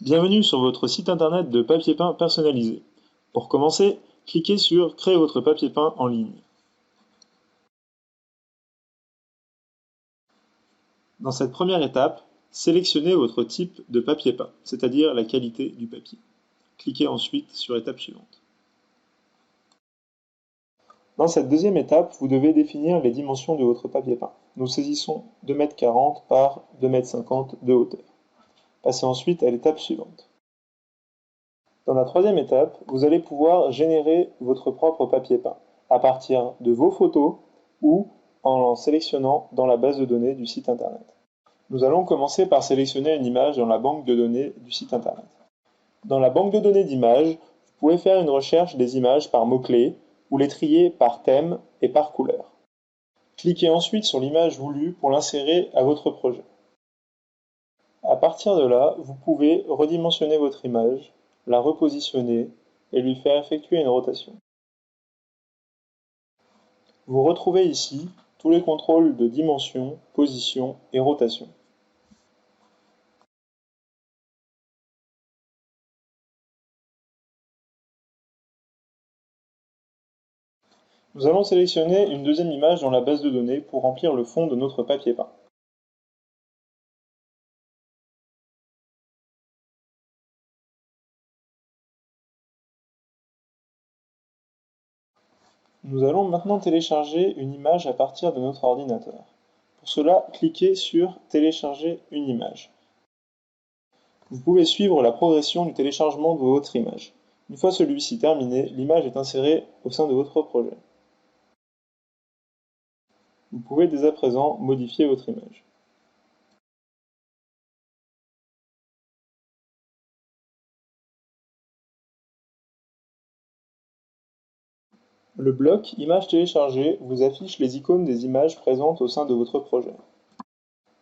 Bienvenue sur votre site internet de papier peint personnalisé. Pour commencer, cliquez sur Créer votre papier peint en ligne. Dans cette première étape, sélectionnez votre type de papier peint, c'est-à-dire la qualité du papier. Cliquez ensuite sur Étape suivante. Dans cette deuxième étape, vous devez définir les dimensions de votre papier peint. Nous saisissons 2,40 m par 2,50 m de hauteur. Passez ensuite à l'étape suivante. Dans la troisième étape, vous allez pouvoir générer votre propre papier peint à partir de vos photos ou en sélectionnant dans la base de données du site internet. Nous allons commencer par sélectionner une image dans la banque de données du site internet. Dans la banque de données d'images, vous pouvez faire une recherche des images par mots-clés ou les trier par thème et par couleur. Cliquez ensuite sur l'image voulue pour l'insérer à votre projet. À partir de là, vous pouvez redimensionner votre image, la repositionner et lui faire effectuer une rotation. Vous retrouvez ici tous les contrôles de dimension, position et rotation. Nous allons sélectionner une deuxième image dans la base de données pour remplir le fond de notre papier peint. Nous allons maintenant télécharger une image à partir de notre ordinateur. Pour cela, cliquez sur « Télécharger une image ». Vous pouvez suivre la progression du téléchargement de votre image. Une fois celui-ci terminé, l'image est insérée au sein de votre projet. Vous pouvez dès à présent modifier votre image. Le bloc Images téléchargées vous affiche les icônes des images présentes au sein de votre projet.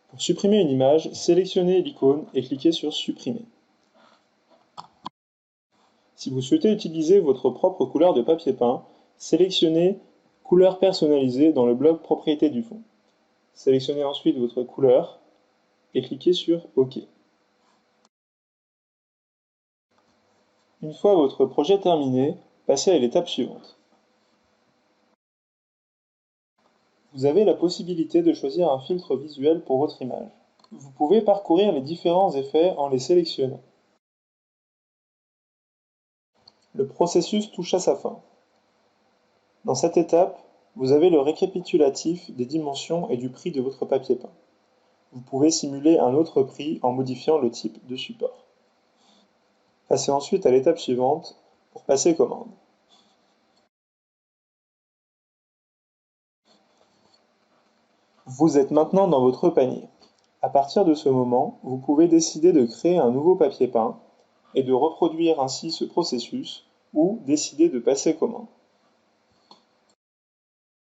Pour supprimer une image, sélectionnez l'icône et cliquez sur Supprimer. Si vous souhaitez utiliser votre propre couleur de papier peint, sélectionnez Couleur personnalisée dans le bloc Propriétés du fond. Sélectionnez ensuite votre couleur et cliquez sur OK. Une fois votre projet terminé, passez à l'étape suivante. Vous avez la possibilité de choisir un filtre visuel pour votre image. Vous pouvez parcourir les différents effets en les sélectionnant. Le processus touche à sa fin. Dans cette étape, vous avez le récapitulatif des dimensions et du prix de votre papier peint. Vous pouvez simuler un autre prix en modifiant le type de support. Passez ensuite à l'étape suivante pour passer commande. Vous êtes maintenant dans votre panier. À partir de ce moment, vous pouvez décider de créer un nouveau papier peint et de reproduire ainsi ce processus ou décider de passer commande.